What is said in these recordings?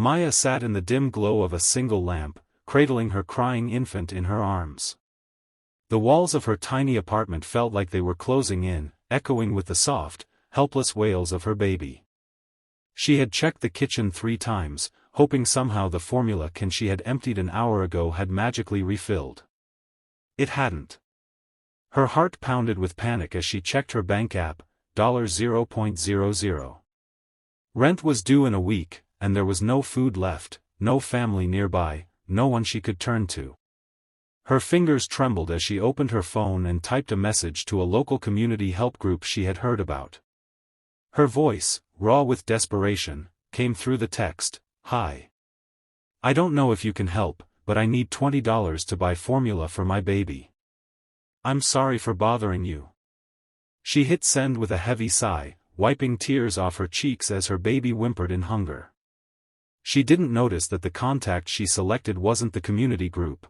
Maya sat in the dim glow of a single lamp, cradling her crying infant in her arms. The walls of her tiny apartment felt like they were closing in, echoing with the soft, helpless wails of her baby. She had checked the kitchen 3 times, hoping somehow the formula can she had emptied an hour ago had magically refilled. It hadn't. Her heart pounded with panic as she checked her bank app, $0.00. Rent was due in a week, and there was no food left, no family nearby, no one she could turn to. Her fingers trembled as she opened her phone and typed a message to a local community help group she had heard about. Her voice, raw with desperation, came through the text, "Hi. I don't know if you can help, but I need $20 to buy formula for my baby. I'm sorry for bothering you." She hit send with a heavy sigh, wiping tears off her cheeks as her baby whimpered in hunger. She didn't notice that the contact she selected wasn't the community group.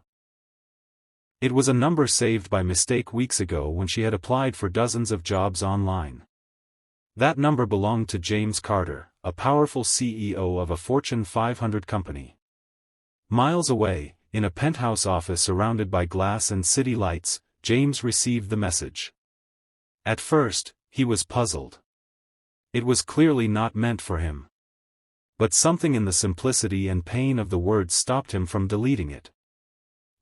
It was a number saved by mistake weeks ago when she had applied for dozens of jobs online. That number belonged to James Carter, a powerful CEO of a Fortune 500 company. Miles away, in a penthouse office surrounded by glass and city lights, James received the message. At first, he was puzzled. It was clearly not meant for him. But something in the simplicity and pain of the words stopped him from deleting it.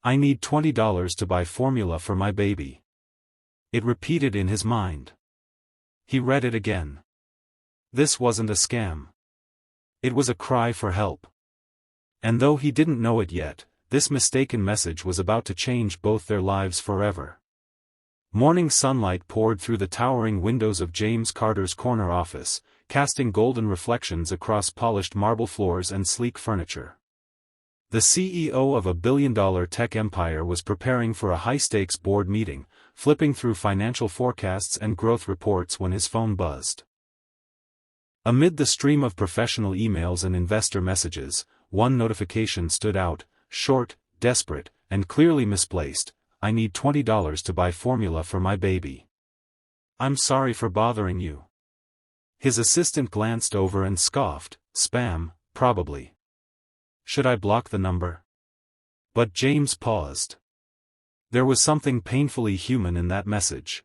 "I need $20 to buy formula for my baby." It repeated in his mind. He read it again. This wasn't a scam. It was a cry for help. And though he didn't know it yet, this mistaken message was about to change both their lives forever. Morning sunlight poured through the towering windows of James Carter's corner office, casting golden reflections across polished marble floors and sleek furniture. The CEO of a billion-dollar tech empire was preparing for a high-stakes board meeting, flipping through financial forecasts and growth reports when his phone buzzed. Amid the stream of professional emails and investor messages, one notification stood out, short, desperate, and clearly misplaced. "I need $20 to buy formula for my baby. I'm sorry for bothering you." His assistant glanced over and scoffed, "Spam, probably. Should I block the number?" But James paused. There was something painfully human in that message.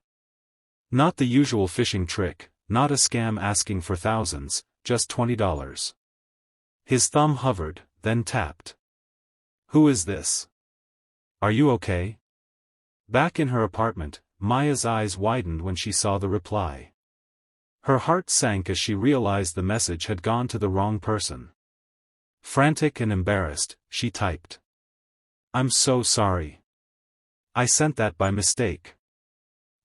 Not the usual phishing trick, not a scam asking for thousands, just $20. His thumb hovered, then tapped. "Who is this? Are you okay?" Back in her apartment, Maya's eyes widened when she saw the reply. Her heart sank as she realized the message had gone to the wrong person. Frantic and embarrassed, she typed, "I'm so sorry. I sent that by mistake.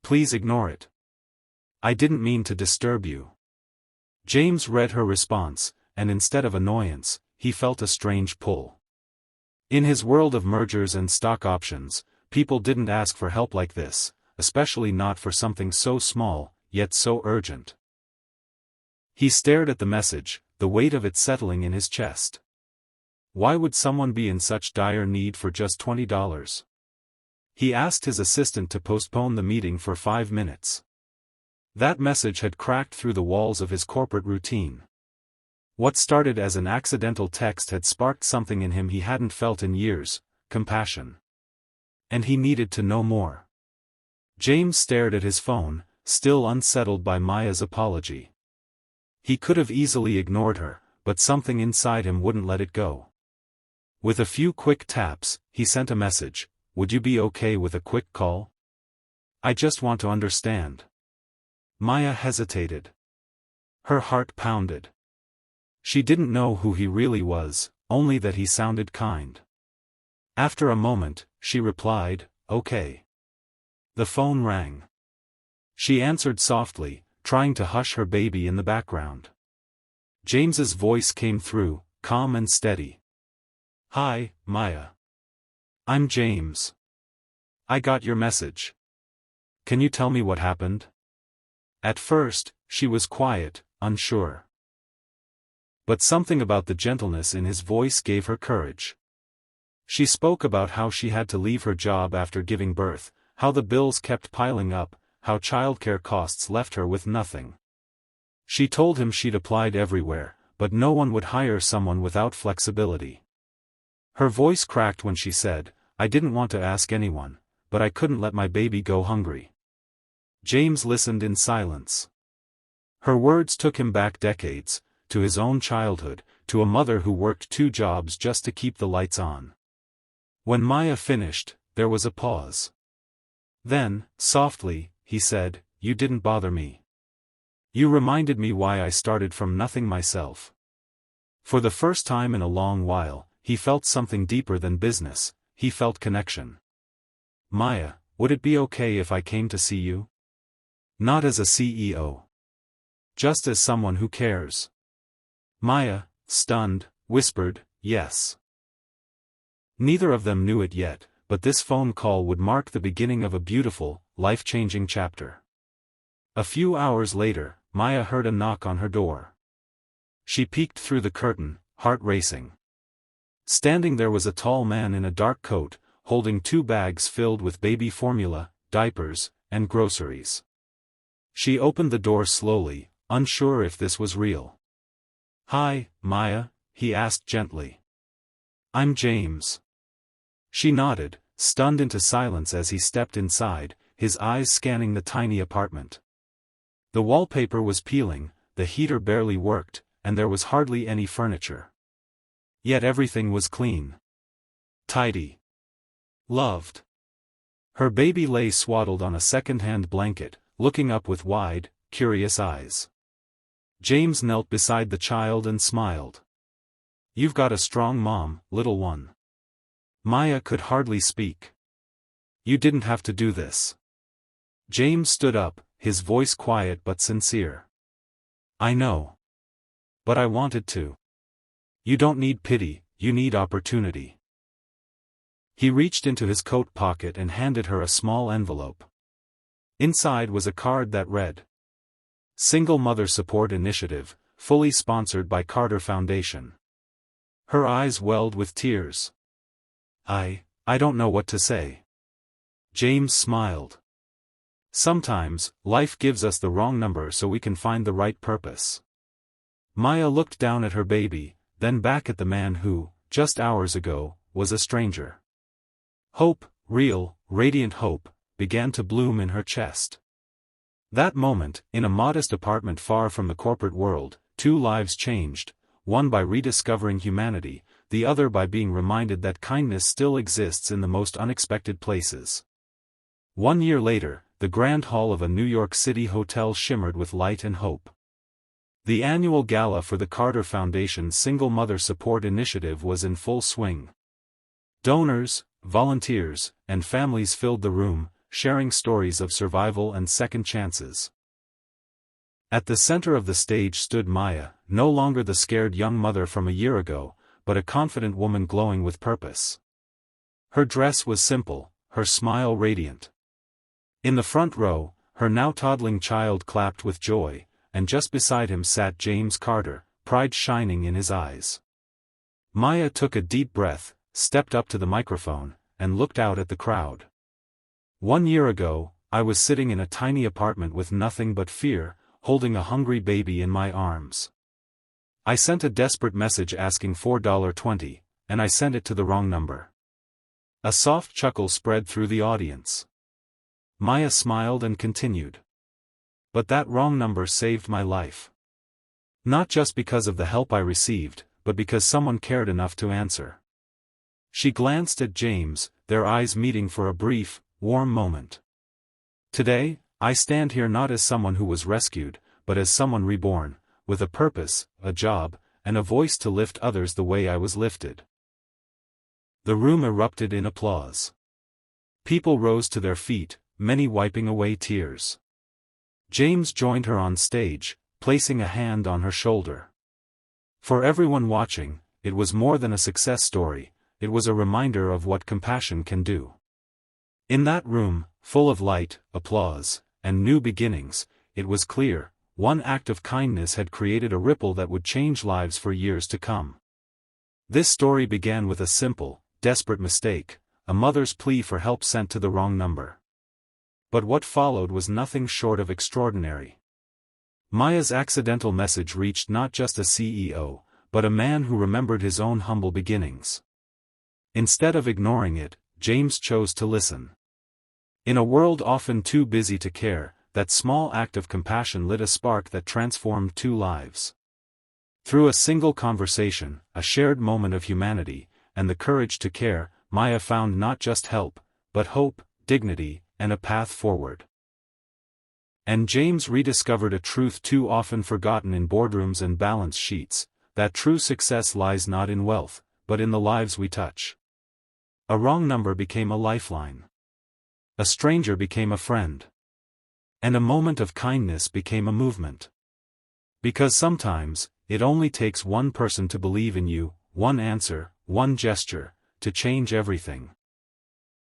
Please ignore it. I didn't mean to disturb you." James read her response, and instead of annoyance, he felt a strange pull. In his world of mergers and stock options, people didn't ask for help like this, especially not for something so small, yet so urgent. He stared at the message, the weight of it settling in his chest. Why would someone be in such dire need for just $20? He asked his assistant to postpone the meeting for 5 minutes. That message had cracked through the walls of his corporate routine. What started as an accidental text had sparked something in him he hadn't felt in years, compassion. And he needed to know more. James stared at his phone, still unsettled by Maya's apology. He could have easily ignored her, but something inside him wouldn't let it go. With a few quick taps, he sent a message, "Would you be okay with a quick call? I just want to understand." Maya hesitated. Her heart pounded. She didn't know who he really was, only that he sounded kind. After a moment, she replied, "Okay." The phone rang. She answered softly, trying to hush her baby in the background. James's voice came through, calm and steady. "Hi, Maya. I'm James. I got your message. Can you tell me what happened?" At first, she was quiet, unsure. But something about the gentleness in his voice gave her courage. She spoke about how she had to leave her job after giving birth, how the bills kept piling up, how childcare costs left her with nothing. She told him she'd applied everywhere, but no one would hire someone without flexibility. Her voice cracked when she said, "I didn't want to ask anyone, but I couldn't let my baby go hungry." James listened in silence. Her words took him back decades, to his own childhood, to a mother who worked 2 jobs just to keep the lights on. When Maya finished, there was a pause. Then, softly, he said, "You didn't bother me. You reminded me why I started from nothing myself." For the first time in a long while, he felt something deeper than business, he felt connection. "Maya, would it be okay if I came to see you? Not as a CEO. Just as someone who cares." Maya, stunned, whispered, "Yes." Neither of them knew it yet, but this phone call would mark the beginning of a beautiful, life-changing chapter. A few hours later, Maya heard a knock on her door. She peeked through the curtain, heart racing. Standing there was a tall man in a dark coat, holding 2 bags filled with baby formula, diapers, and groceries. She opened the door slowly, unsure if this was real. "Hi, Maya," he asked gently. "I'm James." She nodded, stunned into silence as he stepped inside, his eyes scanning the tiny apartment. The wallpaper was peeling, the heater barely worked, and there was hardly any furniture. Yet everything was clean. Tidy. Loved. Her baby lay swaddled on a second-hand blanket, looking up with wide, curious eyes. James knelt beside the child and smiled. "You've got a strong mom, little one." Maya could hardly speak. "You didn't have to do this." James stood up, his voice quiet but sincere. "I know. But I wanted to. You don't need pity, you need opportunity." He reached into his coat pocket and handed her a small envelope. Inside was a card that read, "Single Mother Support Initiative, fully sponsored by Carter Foundation." Her eyes welled with tears. I don't know what to say." James smiled. "Sometimes, life gives us the wrong number so we can find the right purpose." Maya looked down at her baby, then back at the man who, just hours ago, was a stranger. Hope, real, radiant hope, began to bloom in her chest. That moment, in a modest apartment far from the corporate world, 2 lives changed, one by rediscovering humanity, the other by being reminded that kindness still exists in the most unexpected places. 1 year later, the grand hall of a New York City hotel shimmered with light and hope. The annual gala for the Carter Foundation's Single Mother Support Initiative was in full swing. Donors, volunteers, and families filled the room, sharing stories of survival and second chances. At the center of the stage stood Maya, no longer the scared young mother from a year ago, but a confident woman glowing with purpose. Her dress was simple, her smile radiant. In the front row, her now toddling child clapped with joy, and just beside him sat James Carter, pride shining in his eyes. Maya took a deep breath, stepped up to the microphone, and looked out at the crowd. "1 year ago, I was sitting in a tiny apartment with nothing but fear, holding a hungry baby in my arms. I sent a desperate message asking for $20, and I sent it to the wrong number." A soft chuckle spread through the audience. Maya smiled and continued. "But that wrong number saved my life. Not just because of the help I received, but because someone cared enough to answer." She glanced at James, their eyes meeting for a brief, warm moment. "Today, I stand here not as someone who was rescued, but as someone reborn, with a purpose, a job, and a voice to lift others the way I was lifted." The room erupted in applause. People rose to their feet, many wiping away tears. James joined her on stage, placing a hand on her shoulder. For everyone watching, it was more than a success story, it was a reminder of what compassion can do. In that room, full of light, applause, and new beginnings, it was clear, one act of kindness had created a ripple that would change lives for years to come. This story began with a simple, desperate mistake, a mother's plea for help sent to the wrong number. But what followed was nothing short of extraordinary. Maya's accidental message reached not just a CEO, but a man who remembered his own humble beginnings. Instead of ignoring it, James chose to listen. In a world often too busy to care, that small act of compassion lit a spark that transformed 2 lives. Through a single conversation, a shared moment of humanity, and the courage to care, Maya found not just help, but hope, dignity, and a path forward. And James rediscovered a truth too often forgotten in boardrooms and balance sheets, that true success lies not in wealth, but in the lives we touch. A wrong number became a lifeline. A stranger became a friend. And a moment of kindness became a movement. Because sometimes, it only takes one person to believe in you, one answer, one gesture, to change everything.